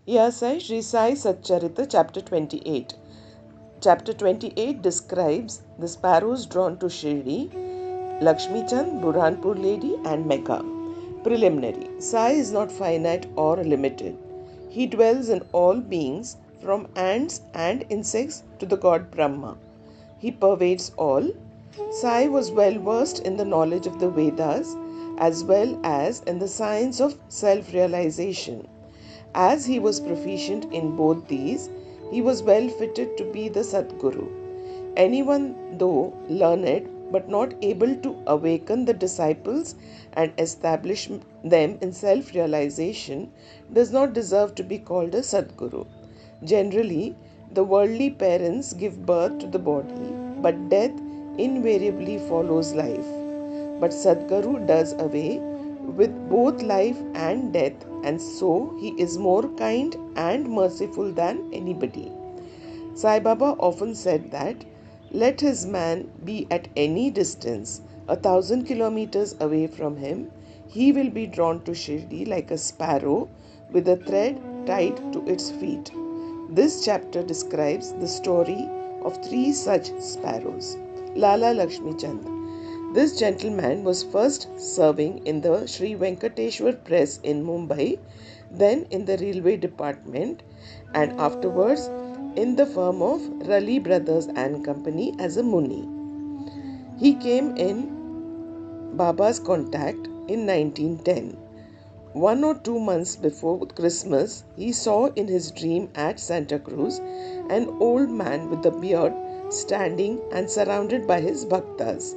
Sai, Shri Sai Satcharitra, chapter 28. Chapter 28 describes the sparrows drawn to Shirdi, Lakshmi Chand, Burhanpur Lady, and Mecca. Preliminary. Sai is not finite or limited. He dwells in all beings, from ants and insects to the god Brahma. He pervades all. Sai was well versed in the knowledge of the Vedas as well as in the science of self-realization. As he was proficient in both these, he was well fitted to be the Sadguru. Anyone, though learned but not able to awaken the disciples and establish them in self-realization, does not deserve to be called a Sadguru. Generally, the worldly parents give birth to the body, but death invariably follows life. But Sadguru does away with both life and death, and so he is more kind and merciful than anybody. Sai Baba often said that, let his man be at any distance, 1,000 kilometers away from him, he will be drawn to Shirdi like a sparrow with a thread tied to its feet. This chapter describes the story of 3 such sparrows. Lala Lakshmi Chand. This gentleman was first serving in the Sri Venkateshwar Press in Mumbai, then in the railway department, and afterwards in the firm of Raleigh Brothers and Company as a Muni. He came in Baba's contact in 1910. 1 or 2 months before Christmas, he saw in his dream at Santa Cruz an old man with a beard standing and surrounded by his bhaktas.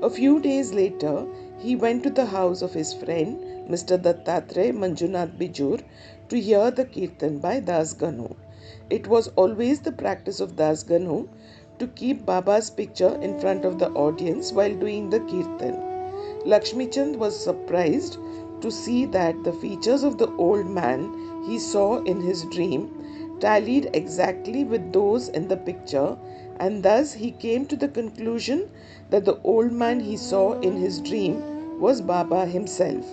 A few days later, he went to the house of his friend, Mr. Dattatreya Manjunath Bijur, to hear the Kirtan by Das Ganu. It was always the practice of Das Ganu to keep Baba's picture in front of the audience while doing the Kirtan. Lakshmi Chand was surprised to see that the features of the old man he saw in his dream tallied exactly with those in the picture, and thus he came to the conclusion that the old man he saw in his dream was Baba himself.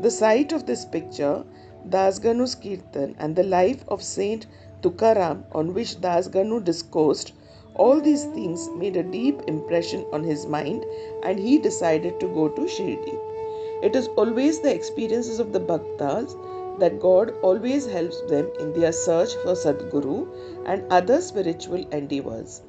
The sight of this picture, Das Ganu's Kirtan, and the life of Saint Tukaram on which Das Ganu discoursed, all these things made a deep impression on his mind, and he decided to go to Shirdi. It is always the experiences of the Bhaktas that God always helps them in their search for Sadguru and other spiritual endeavors.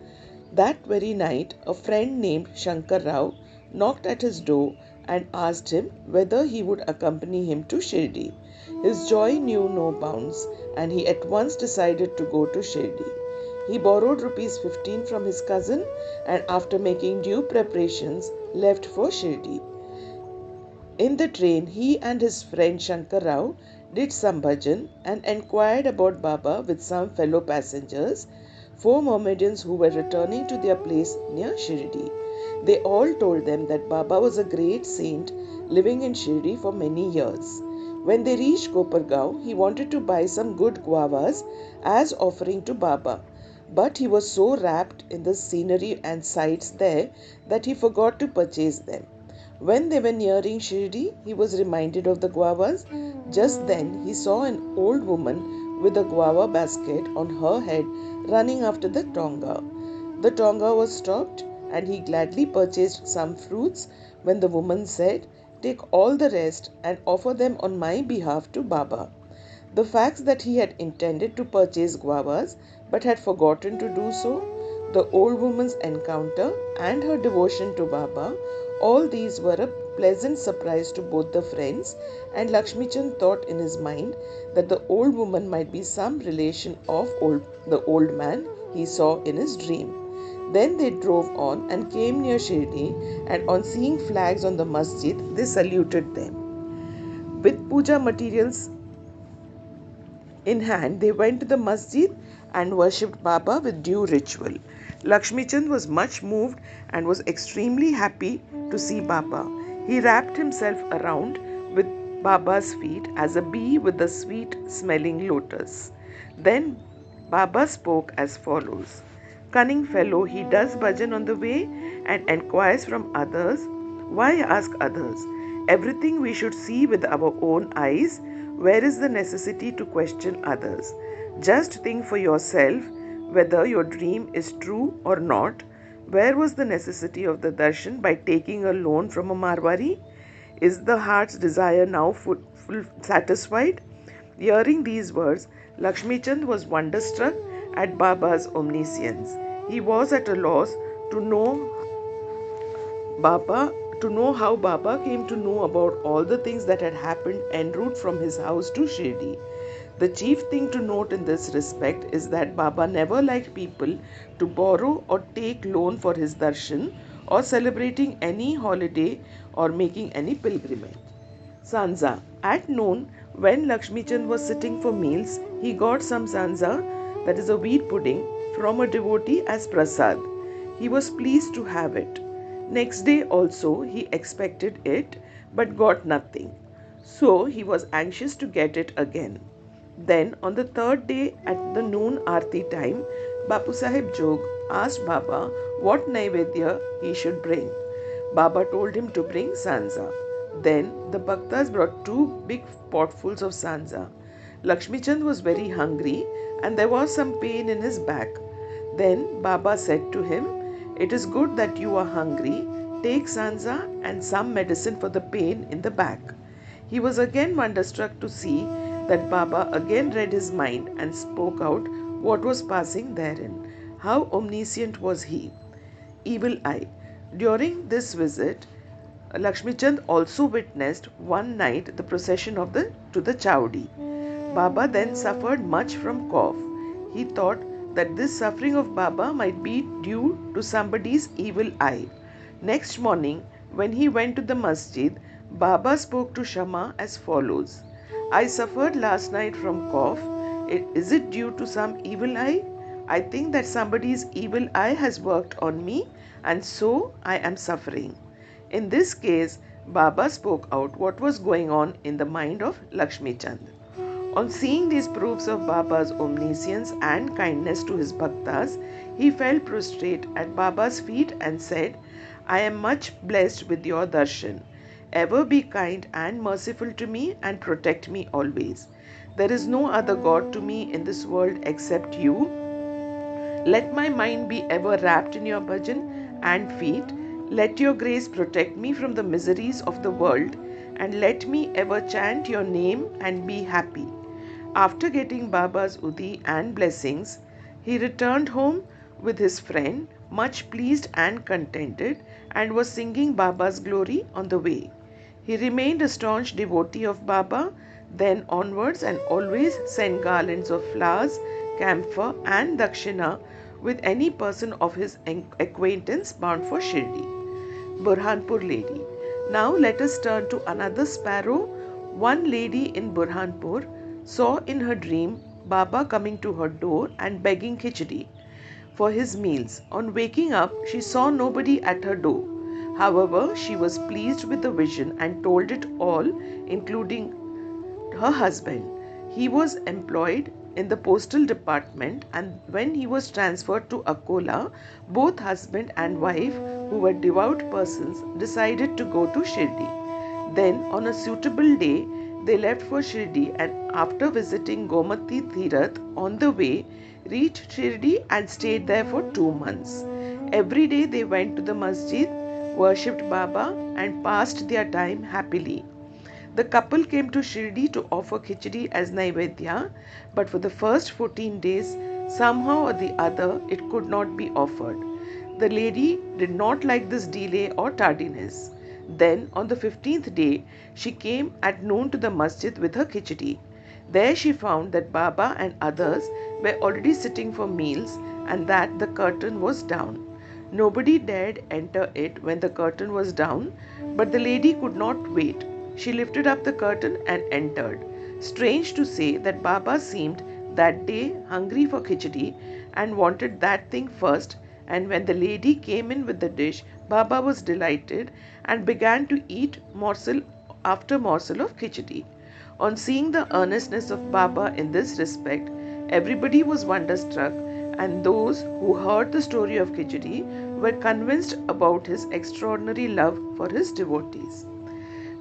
That very night, a friend named Shankar Rao knocked at his door and asked him whether he would accompany him to Shirdi. His joy knew no bounds, and he at once decided to go to Shirdi. He borrowed ₹15 from his cousin and after making due preparations, left for Shirdi. In the train, he and his friend Shankar Rao did some bhajan and enquired about Baba with some fellow passengers, 4 Mohammedans who were returning to their place near Shirdi. They all told them that Baba was a great saint living in Shirdi for many years. When they reached Kopargaon, he wanted to buy some good guavas as offering to Baba, but he was so wrapped in the scenery and sights there that he forgot to purchase them. When they were nearing Shirdi, he was reminded of the guavas. Just then, he saw an old woman with a guava basket on her head running after the tonga. The tonga was stopped and he gladly purchased some fruits when the woman said, "Take all the rest and offer them on my behalf to Baba." The facts that he had intended to purchase guavas but had forgotten to do so, the old woman's encounter and her devotion to Baba, all these were a pleasant surprise to both the friends, and Lakshmi Chand thought in his mind that the old woman might be some relation of the old man he saw in his dream. Then they drove on and came near Shirdi, and on seeing flags on the masjid, they saluted them. With puja materials in hand, they went to the masjid and worshipped Baba with due ritual. Lakshmi Chand was much moved and was extremely happy to see Baba. He wrapped himself around with Baba's feet as a bee with the sweet smelling lotus. Then Baba spoke as follows. Cunning fellow, he does bhajan on the way and enquires from others. Why ask others? Everything we should see with our own eyes. Where is the necessity to question others? Just think for yourself whether your dream is true or not. Where was the necessity of the darshan by taking a loan from a Marwari? Is the heart's desire now satisfied? Hearing these words, Lakshmi Chand was wonderstruck at Baba's omniscience. He was at a loss to know Baba to know how Baba came to know about all the things that had happened en route from his house to Shirdi. The chief thing to note in this respect is that Baba never liked people to borrow or take loan for his darshan or celebrating any holiday or making any pilgrimage. Sanza. At noon, when Lakshmi Chand was sitting for meals, he got some sanza, that is a wheat pudding, from a devotee as prasad. He was pleased to have it. Next day also he expected it, but got nothing. So he was anxious to get it again. Then on the third day at the noon aarti time, Bapu Sahib Jog asked Baba what naivedya he should bring. Baba told him to bring sanza. Then the bhaktas brought 2 big potfuls of sanza. Lakshmi Chand was very hungry and there was some pain in his back. Then Baba said to him, "It is good that you are hungry. Take sanza and some medicine for the pain in the back." He was again wonderstruck to see that Baba again read his mind and spoke out what was passing therein. How omniscient was he! Evil eye. During this visit, Lakshmi Chand also witnessed one night the procession to the Chowdi. Baba then suffered much from cough. He thought that this suffering of Baba might be due to somebody's evil eye. Next morning, when he went to the masjid, Baba spoke to Shama as follows: "I suffered last night from cough. Is it due to some evil eye? I think that somebody's evil eye has worked on me and so I am suffering." In this case, Baba spoke out what was going on in the mind of Lakshmi Chand. On seeing these proofs of Baba's omniscience and kindness to his bhaktas, he fell prostrate at Baba's feet and said, "I am much blessed with your darshan. Ever be kind and merciful to me and protect me always. There is no other God to me in this world except you. Let my mind be ever wrapped in your bhajan and feet. Let your grace protect me from the miseries of the world and let me ever chant your name and be happy." After getting Baba's udi and blessings, he returned home with his friend, much pleased and contented, and was singing Baba's glory on the way. He remained a staunch devotee of Baba then onwards and always sent garlands of flowers, camphor and dakshina with any person of his acquaintance bound for Shirdi. Burhanpur lady. Now let us turn to another sparrow. One lady in Burhanpur saw in her dream Baba coming to her door and begging khichdi for his meals. On waking up, she saw nobody at her door. However, she was pleased with the vision and told it all, including her husband. He was employed in the postal department, and when he was transferred to Akola, both husband and wife, who were devout persons, decided to go to Shirdi. Then, on a suitable day, they left for Shirdi and after visiting Gomati Tirath on the way, reached Shirdi and stayed there for 2 months. Every day they went to the masjid, worshipped Baba and passed their time happily. The couple came to Shirdi to offer khichdi as naivedya, but for the first 14 days, somehow or the other, it could not be offered. The lady did not like this delay or tardiness. Then, on the 15th day, she came at noon to the masjid with her khichdi. There she found that Baba and others were already sitting for meals and that the curtain was down. Nobody dared enter it when the curtain was down, but the lady could not wait. She lifted up the curtain and entered. Strange to say that Baba seemed that day hungry for khichdi and wanted that thing first, and when the lady came in with the dish, Baba was delighted and began to eat morsel after morsel of khichdi. On seeing the earnestness of Baba in this respect, everybody was wonderstruck, and those who heard the story of khichdi were convinced about his extraordinary love for his devotees.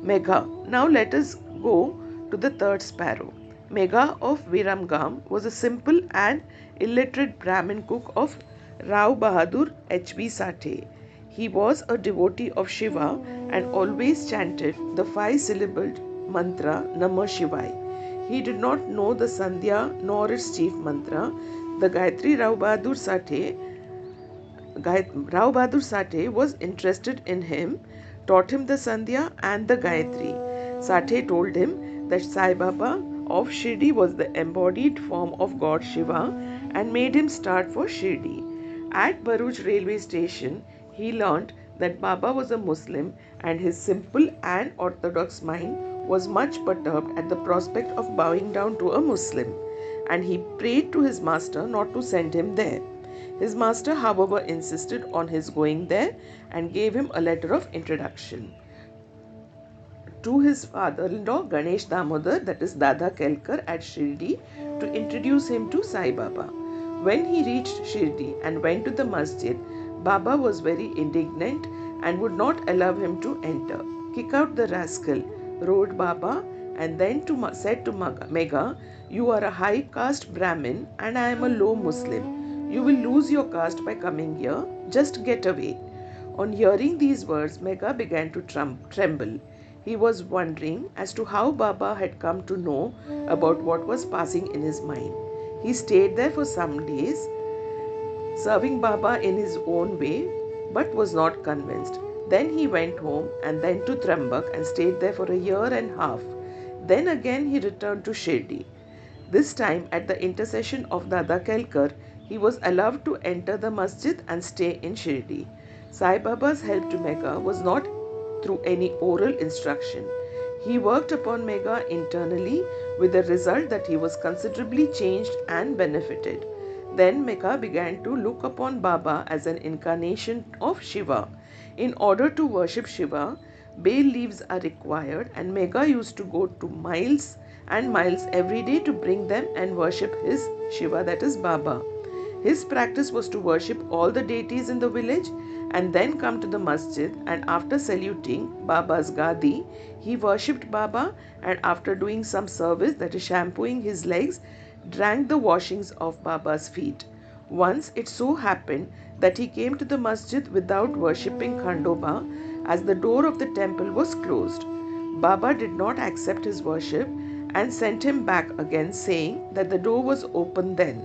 Megha. Now let us go to the third sparrow. Megha of Viramgam was a simple and illiterate Brahmin cook of Rao Bahadur H.B. Sathe. He was a devotee of Shiva and always chanted the 5-syllabled mantra Namah Shivaya. He did not know the Sandhya nor its chief mantra. The Gayatri Rao Bahadur Sathe was interested in him, taught him the Sandhya and the Gayatri. Sathe told him that Sai Baba of Shirdi was the embodied form of God Shiva and made him start for Shirdi. At Bharuch railway station, he learnt that Baba was a Muslim and his simple and orthodox mind was much perturbed at the prospect of bowing down to a Muslim, and he prayed to his master not to send him there. His master, however, insisted on his going there and gave him a letter of introduction to his father-in-law Ganesh Damodar, that is Dada Kelkar, at Shirdi to introduce him to Sai Baba. When he reached Shirdi and went to the masjid, Baba was very indignant and would not allow him to enter. "Kick out the rascal," roared Baba, and then said to Megha, "You are a high caste Brahmin and I am a low Muslim. You will lose your caste by coming here. Just get away." On hearing these words, Megha began to tremble. He was wondering as to how Baba had come to know about what was passing in his mind. He stayed there for some days, serving Baba in his own way, but was not convinced. Then he went home and then to Trambak and stayed there for a year and a half. Then again he returned to Shirdi. This time, at the intercession of Dada Kelkar, he was allowed to enter the masjid and stay in Shirdi. Sai Baba's help to Megha was not through any oral instruction. He worked upon Megha internally with the result that he was considerably changed and benefited. Then Megha began to look upon Baba as an incarnation of Shiva. In order to worship Shiva, bay leaves are required, and Megha used to go to miles and miles every day to bring them and worship his Shiva, that is Baba. His practice was to worship all the deities in the village and then come to the masjid, and after saluting Baba's Gadi, he worshipped Baba, and after doing some service, that is shampooing his legs, drank the washings of Baba's feet. Once it so happened that he came to the masjid without worshipping Khandoba, as the door of the temple was closed. Baba did not accept his worship and sent him back again, saying that the door was open then.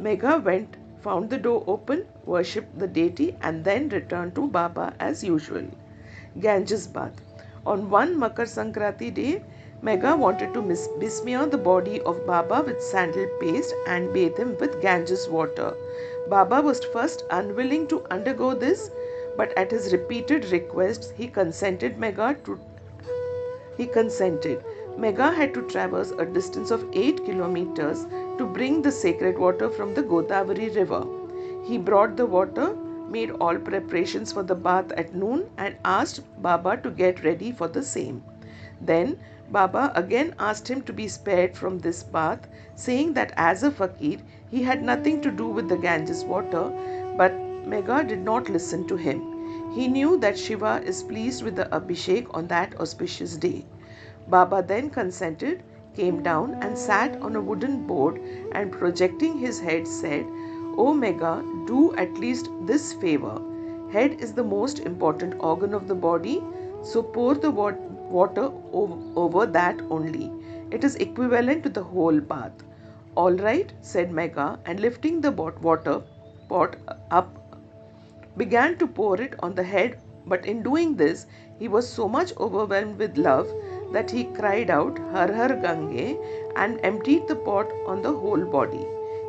Megha went, found the door open, worshipped the deity, and then returned to Baba as usual. Ganges bath. On one Makar Sankranti day, Megha wanted to besmear the body of Baba with sandal paste and bathe him with Ganges water. Baba was first unwilling to undergo this, but at his repeated requests, he consented. Megha had to traverse a distance of 8 kilometers to bring the sacred water from the Godavari river. He brought the water, made all preparations for the bath at noon, and asked Baba to get ready for the same. Then Baba again asked him to be spared from this bath, saying that as a fakir he had nothing to do with the Ganges water, but Megha did not listen to him. He knew that Shiva is pleased with the Abhishek on that auspicious day. Baba then consented, came down and sat on a wooden board, and projecting his head said, "O Megha, do at least this favor. Head is the most important organ of the body, so pour the water over that only. It is equivalent to the whole bath." "All right," said Megha, and lifting the water pot up, began to pour it on the head, but in doing this, he was so much overwhelmed with love that he cried out, "Har Har Gange," and emptied the pot on the whole body.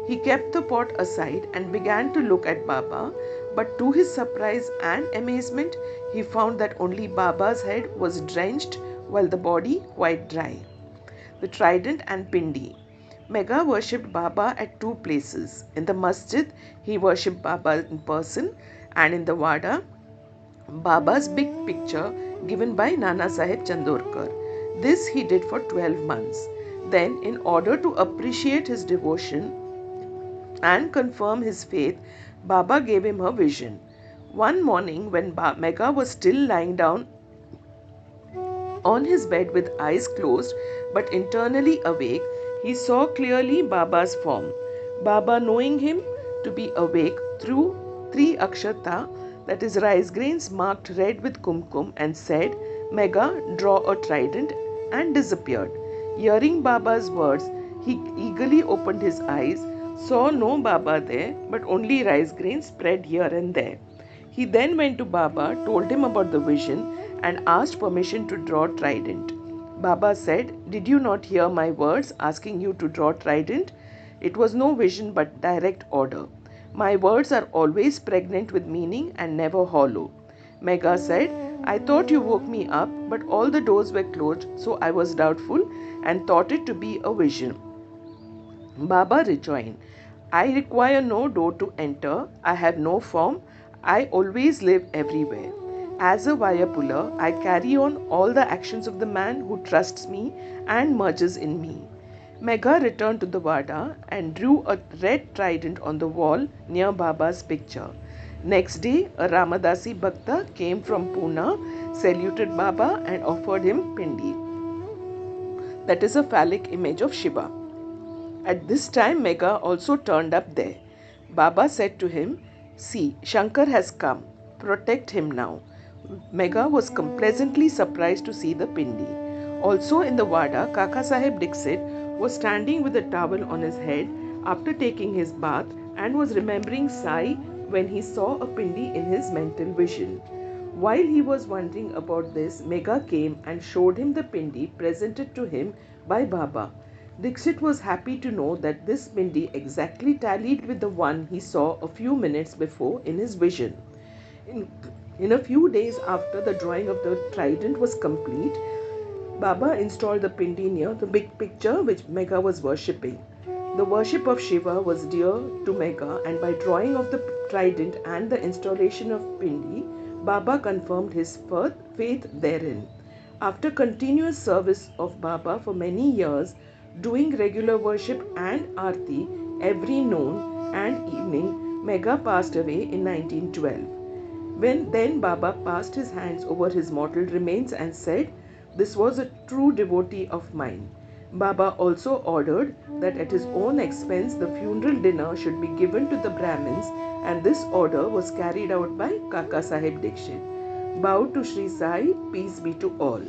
He kept the pot aside and began to look at Baba, but to his surprise and amazement, he found that only Baba's head was drenched while the body quite dry. The Trident and Pindi. Megha worshipped Baba at two places. In the masjid, he worshipped Baba in person, and in the Wada, Baba's big picture given by Nana Sahib Chandorkar. This he did for 12 months. Then, in order to appreciate his devotion and confirm his faith, Baba gave him a vision. One morning, when Megha was still lying down On his bed with eyes closed but internally awake, he saw clearly Baba's form. Baba, knowing him to be awake, threw 3 akshata, that is rice grains marked red with kumkum, and said, "Mega, draw a trident," and disappeared. Hearing Baba's words, he eagerly opened his eyes, saw no Baba there, but only rice grains spread here and there. He then went to Baba, told him about the vision, and asked permission to draw trident. Baba said, "Did you not hear my words asking you to draw trident? It was no vision but direct order. My words are always pregnant with meaning and never hollow." Mega said, "I thought you woke me up, but all the doors were closed, so I was doubtful and thought it to be a vision." Baba rejoined, "I require no door to enter. I have no form. I always live everywhere. As a Vaya puller, I carry on all the actions of the man who trusts me and merges in me." Megha returned to the Vada and drew a red trident on the wall near Baba's picture. Next day, a Ramadasi Bhakta came from Pune, saluted Baba and offered him pindi, that is a phallic image of Shiva. At this time, Megha also turned up there. Baba said to him, "See, Shankar has come. Protect him now." Megha was pleasantly surprised to see the pindi. Also in the Vada, Kaka Sahib Dixit was standing with a towel on his head after taking his bath and was remembering Sai when he saw a pindi in his mental vision. While he was wondering about this, Megha came and showed him the pindi presented to him by Baba. Dixit was happy to know that this pindi exactly tallied with the one he saw a few minutes before in his vision. In a few days after the drawing of the trident was complete, Baba installed the pindi near the big picture which Megha was worshipping. The worship of Shiva was dear to Megha, and by drawing of the trident and the installation of pindi, Baba confirmed his faith therein. After continuous service of Baba for many years, doing regular worship and arti every noon and evening, Megha passed away in 1912. Then Baba passed his hands over his mortal remains and said, "This was a true devotee of mine." Baba also ordered that at his own expense the funeral dinner should be given to the Brahmins, and this order was carried out by Kaka Sahib Dixit. Bow to Shri Sai, peace be to all.